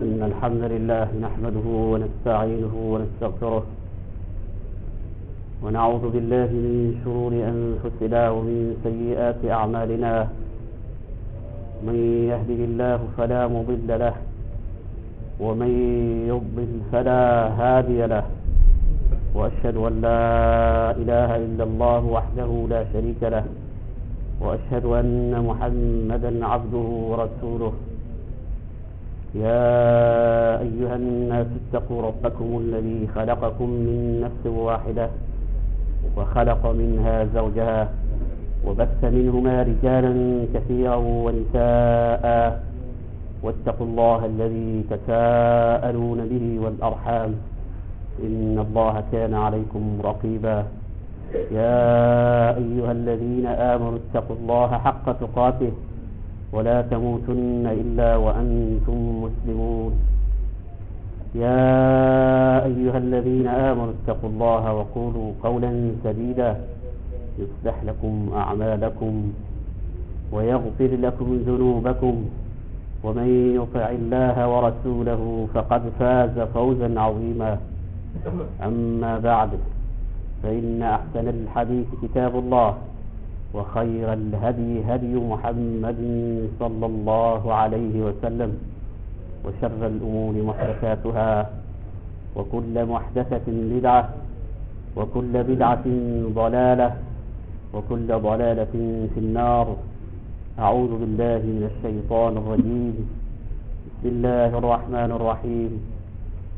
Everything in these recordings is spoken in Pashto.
إن الحمد لله نحمده ونستعينه ونستغفره ونعوذ بالله من شرور أنفسنا ومن سيئات أعمالنا. من يهده الله فلا مضل له ومن يضلل فلا هادي له، وأشهد أن لا إله إلا الله وحده لا شريك له، وأشهد أن محمدا عبده ورسوله. يا أيها الناس اتقوا ربكم الذي خلقكم من نفس واحدة وخلق منها زوجها وبث منهما رجالا كثيرا ونساء، واتقوا الله الذي تساءلون به والأرحام إن الله كان عليكم رقيبا. يا أيها الذين آمنوا اتقوا الله حق تقاته ولا تموتن إلا وأنتم مسلمون. يا أيها الذين آمنوا اتقوا الله وقولوا قولا سديدا يصلح لكم أعمالكم ويغفر لكم ذنوبكم، ومن يطع الله ورسوله فقد فاز فوزا عظيما. أما بعد، فإن أحسن الحديث كتاب الله، وخير الهدي هدي محمد صلى الله عليه وسلم، وشر الأمور محدثاتها، وكل محدثة بدعة، وكل بدعة ضلالة، وكل ضلالة في النار. أعوذ بالله من الشيطان الرجيم. بسم الله الرحمن الرحيم.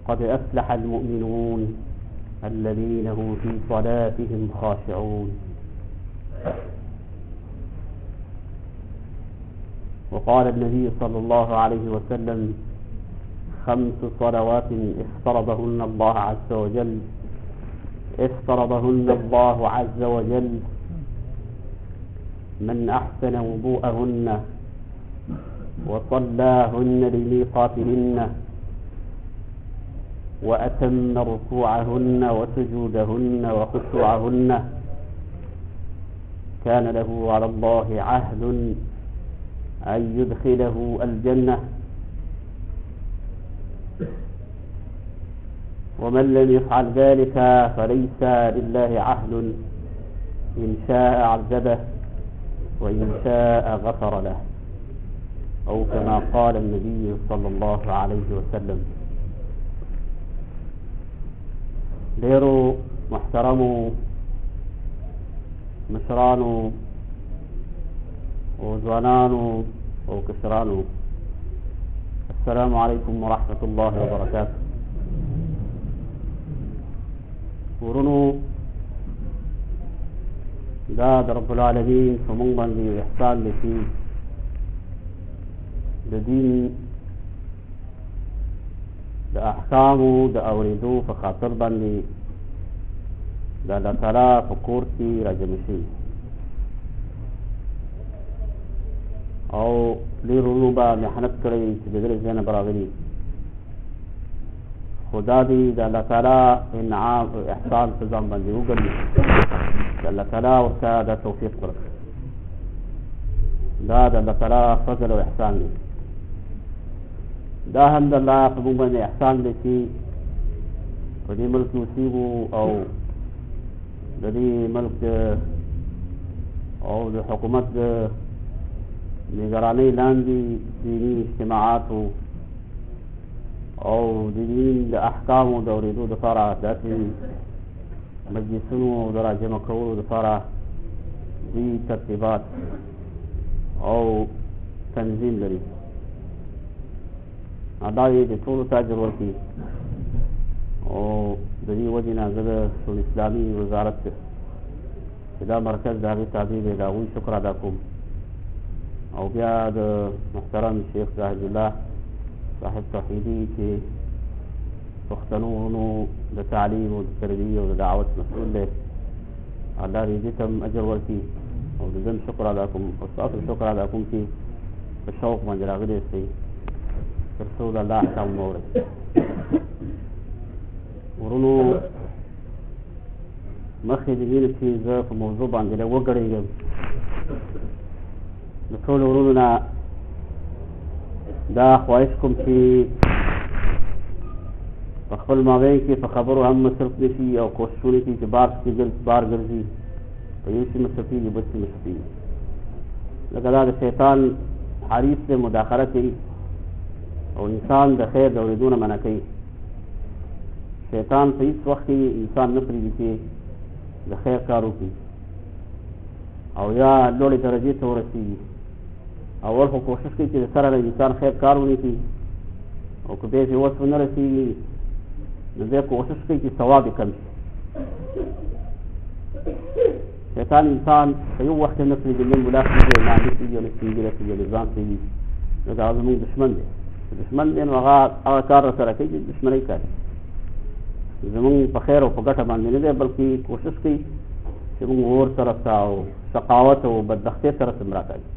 قد أفلح المؤمنون الذين هم في صلاتهم خاشعون. وقال النبي صلى الله عليه وسلم: 5 صلوات افترضهن الله عز وجل من أحسن وضوءهن وصلاهن لميقاتهن وأتم ركوعهن وسجودهن وخشوعهن كان له على الله عهد أن يدخله الجنة، ومن لم يفعل ذلك فليس لله عهد، إن شاء عذبه وإن شاء غفر له، أو كما قال النبي صلى الله عليه وسلم. ډیرو محترمو مشرانو او ځوانانو او کشرانو، السلام علیکم ورحمة الله وبرکاته. ورونو، دا د رب العالمین په موږ باندې احسان دی چې د دین د احکامو د اورېدو په خاطر باندې د الله تعالی په کور کې راجمع شوي، او ډېرو ورونو به محنت کړی چې د دې ځای نه به راغلي، خو دا دی د الله تعالی انعام او احسان په ځان باندې وګڼي، د الله تعالی ورته دا توفیق ورکړي. دا د الله تعالی فضل او احسان دی. دا هم د الله په موږ باندې احسان دی چې په دې ملک کې اوسېږو او د دې ملک او د حکومت د نگرانۍ لاندې دیني اجتماعاتو او د دین د احکامو د اورېدو دپاره داسې مجلسونو د راجمع کولو دپاره دوی ترتیبات او تنظیم لري. دا یې د ټولو ته اجر ورکړي، او د دې وجې نه زه د اسلامي وزارت چې دا مرکز د هغې تابع دی، د هغوی شکر ادا کوم، او بیا د محترم شیخ زاهد الله صاحب توحیدي چې پښتنو د تعلیم او د تربیې او د دعوت مسؤول دی، الله دې دې ته هم اجر ورکړي، او د ځم شکر ادا کوم، او ستاسو شکر ادا کوم چې په شوق باندې راغلي یاستئ تر څو د الله احکام واورئ. ورونو، مخکې د دې نه چې زه په موضوع باندې لږ وګړېږم، د ټولو ورونو نه دا خواهش کوم چې په خپل مابین کې په خبرو هم مصرف نه شي او کوششونه کوي چې بار ګرځي په یو شي مصرفېږي بل شي مصرفېږي لکه دا د شیطان حریف دی مداخله کوي او انسان د خیر د اورېدو نه منع کوي شیطان په هېڅ وخت کې انسان نه پرېږدي چې د خیر کار وکړي او یا لوړې درجې ته ورسېږي اول خو کوشش کوي چې د سره له انسان خیر کار ونه کړي او که بیا چې وس ونه رسېږي نو بیا کوشش کوي چې ثواب یې کم شي شیطان انسان په یو وخت کې نه پرېږدي نه ملا کېږي او ماندې کېږي او نه سپین ږیره کېږي او نه ځوان کېږي نو دا زموږ دښمن دی چې دښمن دی نو هغه کار راسره کوي چې دښمنۍ کوي زموږ په خیر او په ګټه باندې نه دی بلکې کوشش کوي چې موږ اور طرف ته او سقاوت او بدبختۍ طرف ته مراکوي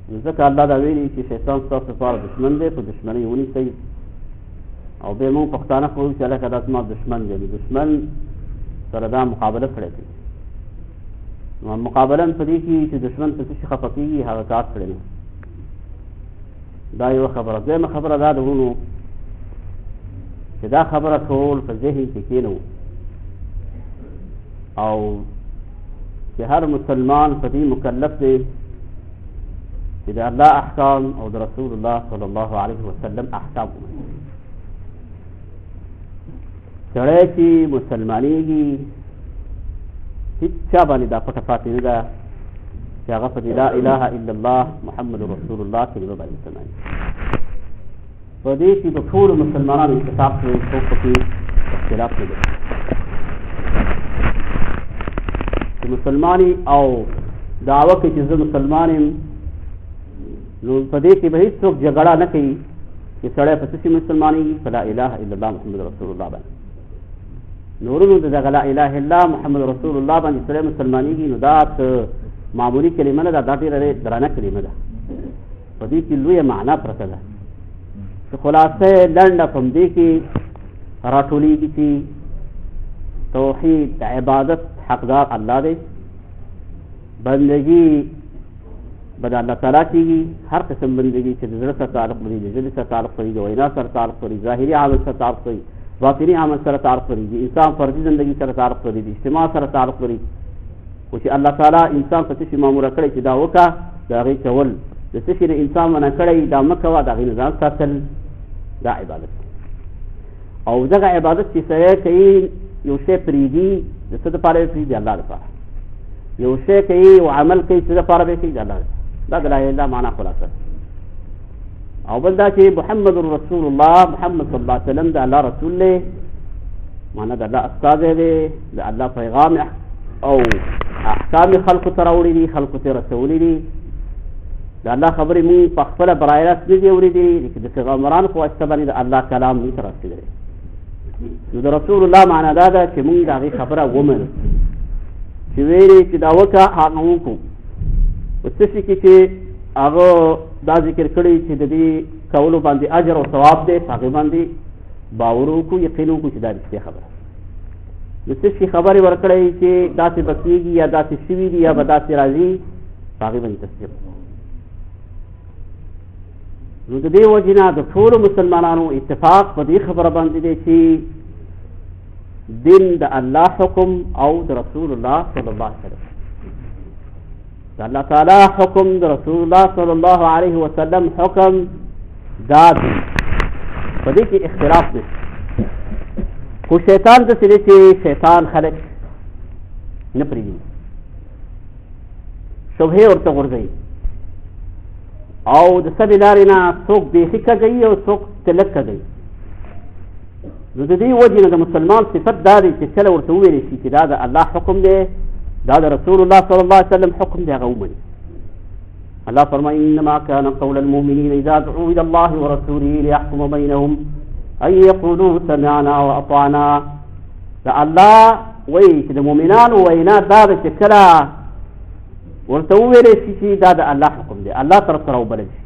نو ځکه الله دا ویلي چې شیطان ستاسو لپاره دښمن دی په دښمنۍ ونیسئ او بیا موږ پښتانه خو وایو چې هلکه دا زما دښمن دی نو دښمن سره دا مقابله کړی کوي نو مقابلا په دې کې چې دښمن په څه شي خفه کېږي هغه کار کړی نه دا یوه خبره دویمه خبره دا ده ورونو چې دا خبره ټول په ذهن کې کېنو او چې هر مسلمان په دې مکلف دی چې د الله احکام او د رسول الله صلی الله علیه وسلم احکام ومني سړی چې مسلمانېږي هېڅ چا باندې دا پټه پاتې نه ده چې هغه په دې لا اله الا الله محمد رسول الله کلمه باندې مسلمانېږي په دې کې د ټولو مسلمانانو اتفاق دی څوک پکې اختلاف نه لري چې مسلمانې او دعوه کوي چې زه مسلمان یم نو په دې کې به هېڅوک جګړه نه کوي چې سړی په څه شي مسلمانېږي په لا اله الا الله محمد رسول الله باندې نورونو د دغه لا اله الا محمد رسول الله باندې سړی مسلمانېږي نو دا معمولي کلمه نه ده دا ډېره درانه کلمه ده په دې کې لویه معنا پرته ده چې خلاصه لنډه په همدې کې راټولېږي چې توحید د عبادت حقدار الله دی بندګي به د الله تعالی کېږي هر قسم بندګي چې د زړه سره تعلق لري د ژبې سره تعلق لري د وینا سره تعلق لري ظاهري عمل سره تعلق لري باطني عمل سره تعلق لري د انسان فردي زندګي سره تعلق لري د اجتماع سره تعلق لري خو چې الله تعالی انسان په څه شي ماموره کړی چې دا وکړه د هغې کول د څه شي نه انسان منع کړی دا مه کوه د هغې نه ځان ساتل دا عبادت او دغه عبادت چې سړی کوي یو شی پرېږدي د څه دپاره یې پرېږدي الله دپاره یو شی کوي او عمل کوي څه دپاره به یې کوي د الله دپاره دا د لا اله الا الله معنا خلاصه او بل دا چې محمد رسول الله محمد صلی الله علیه وسلم د الله رسول دی معنا د الله استازی دی د الله پیغام او احکام خلقو ته راوړي دي خلقو ته رسولي دي د الله خبرې مونږ په خپله برای راست نه دي اورېدي د پیغمبرانو په واسطه باندې د الله کلام موږ ته رسېدلی نو د رسول الله معنا دا ده چې مونږ د هغې خبره ومنو چې ویلې چې دا وکړه هغه وکړو په څه شي کې چې هغه دا ذکر کړی چې د دې کولو باندې اجر او ثواب دی په هغې باندې باور وکړو یقین وکړو چې دا رښتیا خبره د څه شي خبرې ورکړی چې داسې به کېږي یا داسې شوي دي یا به داسې راځي په هغې باندې تصدیق نو د دې وجې نه د ټولو مسلمانانو اتفاق په دې خبره باندې دی چې دین د الله حکم او د رسول الله صلی الله علیه وسلم د الله تعالی حکم د رسول الله صلی الله علیه وسلم حکم دا دی په دې کې اختلاف دی خو شیطان داسې دی چې شیطان خلک نه پرېږدي شبهې ورته غورځوي او د سمې لارې نه څوک بیخي کږوي او څوک تلک کږوي نو د دې وجې نه د مسلمان صفت دا دی چې کله ورته وویلی شي چې دا د الله حکم دی دا د رسول الله صلی الله علیه وسلم حکم دی هغه ومني الله فرمایي انما كان قول المؤمنین اذا دعوا الى الله ورسوله ليحكم بينهم ان يقولوا سمعنا واطعنا دا الله وایي چې د مؤمنانو وینا دا ده چې کله ورته وویلی شي چې دا د الله حکم دی الله طرف ته راوبلل شي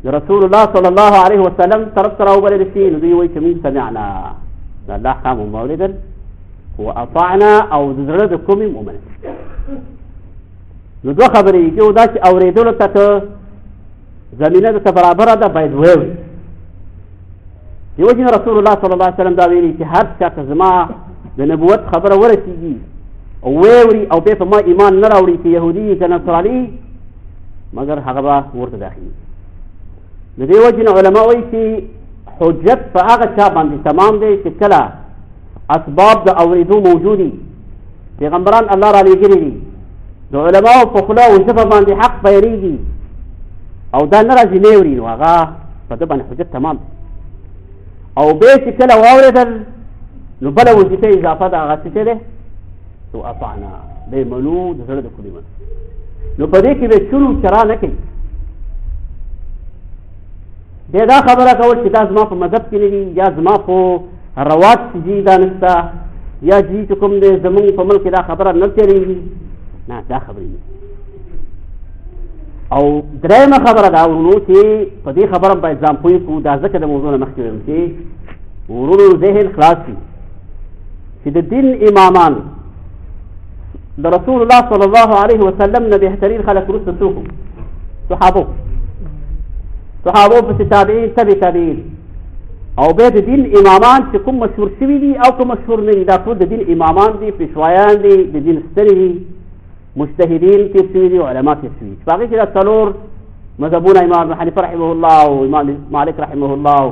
د رسول الله صلی الله علیه وسلم طرف ته راوبلل شي نو دوی وایي چې موږ سمعنا د الله احکام مو واورېدل واطعنا او د زړه د کومې ومنل نو دوه خبرې دي یو دا چې اورېدلو ته که زمینه درته برابره ده باید ویې دیو جن رسول الله صلی الله علیه وسلم دا ویلي چې هر چا ته زما د نبوت خبره ورسیږي او ویوري او بیا په ما ایمان نه راوړي چې یهودي که نصراني مګر هغه به ورته داخلي. د دې وجې نه علما وایي چې حجت په هغه چا باندې تمام دی چې کله اسباب د اورېدو موجودي، پیغمبران الله را لېږلي دي، د علماو په خوله او ژبه باندې حق بیانېږي او دا نه راځي نه اوري، نو هغه په ده باندې حجت تمام دی. او بیا چې کله واورېدل نو بله وظیفه اضافه ده، هغه څه دی؟ نو اطعنا، دی منو د زړه د کلي منو. نو په دې کې به چلو چرا نه کوي. دی دا خبره کول چې دا زما په مذهب کې نه دي یا زما په رواج چې دي دا نشته یا جي چې کوم دی زمونږ په ملک کې دا خبره نه چلېږي، نه دا خبرې نه. او درېیمه خبره دا ورونو چې په دې خبره باید ځان پوه کړو، دا ځکه د موضوع نه مخکې ویم چې ورونو ذهن خلاص شي چې د دین امامان د رسول الله صلی الله علیه وسلم نه بهترین خلک وروسته څوک وو؟ صحابو پسې تابعین تبع تابعین او بیا د دین امامان چې کوم مشهور شوي دي او کوم مشهور نه دي، دا ټول د دین امامان دي، پیشوایان دي، د دین سترې دي، مجتهدین تیر شوي دي، علما تیر شوي دي. په هغې کې دا څلور مذهبونه امام ابو حنیفه رحمه الله او امام مالک رحمه الله او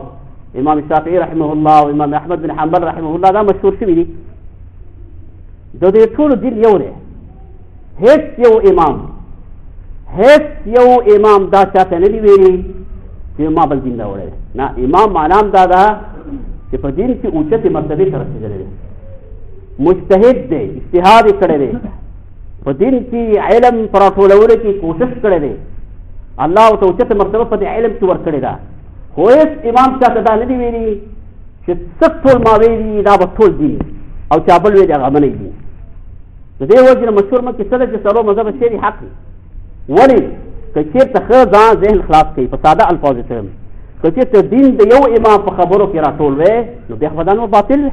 امام شافعي رحمه الله او امام احمد بن حنبل رحمه الله دا مشهور شوي دي. د دې ټولو دین یو دی. هیڅ یو امام دا چاته نه دي ویلي چې ما بل دین راوړی دی. نه، امام معنا هم دا ده چې په دین کې اوچتې مرتبې ته رسېدلی دی، مجتهد دی، اجتهاد یې کړی دی، په دین کې علم په راټولولو کې کوشش کړی دی، الله ورته اوچته مرتبه په دې علم کې ورکړې ده. خو هېڅ امام چاته دا نه دي ویلي چې څه ټول ما ویلي دا به ټول دین او چا بل ویلي هغه منی دي. د دې وجې نه مشهور مکې څه ده چې څلور مذهبه شی دي حق دي. ولې که چېرته ښه ځان ذهن خلاص کوي، په ساده الفاظو کې وایم، که چېرته دین د یو امام په خبرو کې راټول وی نو بیا خو دا نو باطل دی.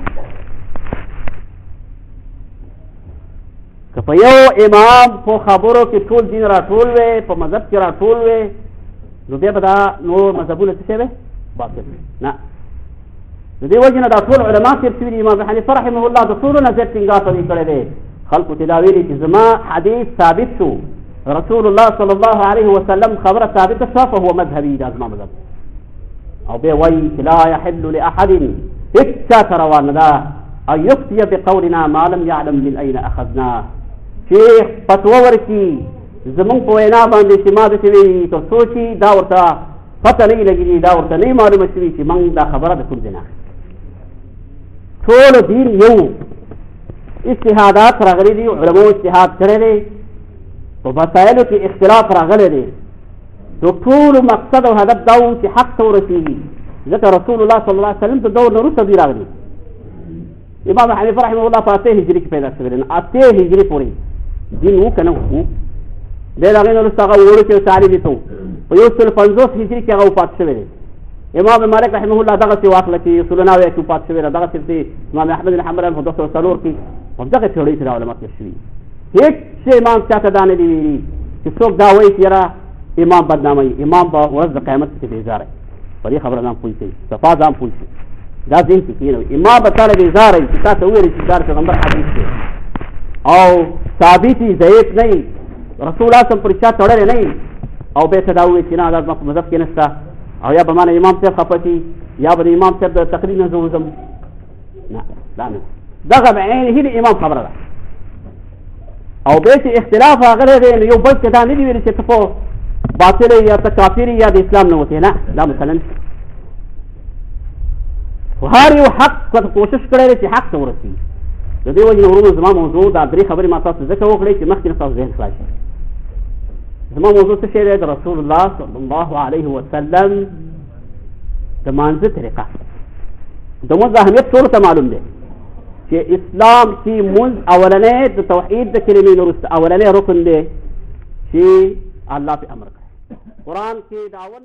که په یو امام په خبرو کې ټول دین راټول وی، په مذهب کې راټول وی، نو بیا به دا نور مذهبونه څه شی دی؟ باطل دی. نه، د دې وجې نه دا ټول علما تېر شوي دي. امام ابو حنیفه رحمه الله د ټولو نه زیات ټینګار په دې کړی دی. خلکو ته دا ویلي چې زما حدیث ثابت شو، رسول الله صلی الله علیه وسلم خبره ثابته شوه، فهو مذهبي، دا زما مذهب. او بیا وایي چې لا یحل لاحد، هېڅ چا ته روا نه ده ان یفتي بقولنا ما لم یعلم من این اخذناه، چې فتوا ورکړي زمونږ په وینا باندې چې ما داسې ویلي، تر څو چې دا ورته پته نه وي لګېدلي، دا ورته نه وي معلومه شوي چې موږ دا خبره د کوم ځای نه اخلو. ټول دین یو. اجتهادات راغلي دي، علماو اجتهاد کړی دی، په مسایلو کې اختلاف راغلی دی، د ټولو مقصد او هدف دا و چې حق ته ورسېږي. ځکه رسول الله صلی الله علیه وسلم د دور نه وروسته دوی راغلي. امام حنیفه رحمه الله په 8 هجري کې پیدا شوی دی. 8 هجري پورې دین و که نه و. بیا د هغې نه وروسته هغه وړو کې تعلیم یې ته په 150 هجري کې هغه وفات شوی دی. امام مالک رحمه الله دغسې واخله چې 109 کې وفات شوی دی. دغسې امام احمد بن حنبل په 204 کې په دغه پېړۍ کې دا علما تېر شوي. هېڅ شی امام چاته دا نه دي ویلي چې څوک دا وایي چې یاره امام بدناموي. امام به ورځ د قیامت کې بېزاره وي. په دې خبره ځان پوه شئ، صفا ځان پوه شئ، دا ذهن کې کېنوي. امام به تا له بېزاره وي چې تا ته وویلي چې دا د پیغمبر حدیث دی او ثابت وي، ضعیف نه وي، رسول الله صم پرې چا تړلی نه وي، او بیا ته دا ووایي چې نه دا زما په مذهب کې نشته، او یا به ما نه امام صاحب خفه شي، یا به د امام صاحب د تقریر نه زه وځم. نه، دا نه، دغه بعینه د امام خبره ده. او بیا چې اختلاف راغلی دی نو یو بل ته دا نه دي ویلي چې ته په باطل یا ته کافر یا د اسلام نه وتې. نه، دا مثلا خو هر یو حق کوشش کړی دی چې حق ته ورسېږي. د دې وجې نه ورونو زما موضوع دا 3 خبرې ما تاسو ځکه وکړئ چې مخکې نه تاسو ذهن خلاص شي. زما موضوع څه شی دی؟ د رسول الله صلی الله علیه وسلم د مانځه طریقه. د مونځ اهمیت ټولو ته معلوم دی چې اسلام کې مونځ اولنی د توحید د کلمې نه وروسته اولنی رکن دی چې الله پې امر کړی. قرآن کې د اول